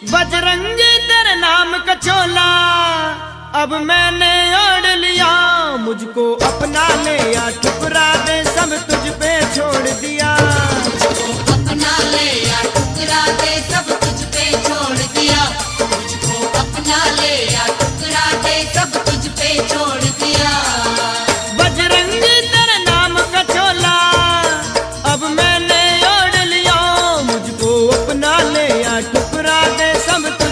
बजरंगी तेरे नाम का चोला अब मैंने ओढ़ लिया, मुझको अपना ले या ठुकरा दे सब तुझ पे छोड़ दिया। मुझको अपना ले या ठुकरा दे सब तुझ पे छोड़ दिया। मुझको अपना ले या ठुकरा दे सब तुझ पे छोड़ दिया। बजरंगी तेरे नाम का चोला अब मैंने ओढ़ लिया, मुझको अपना ले या ठुकरा दे सब तुझ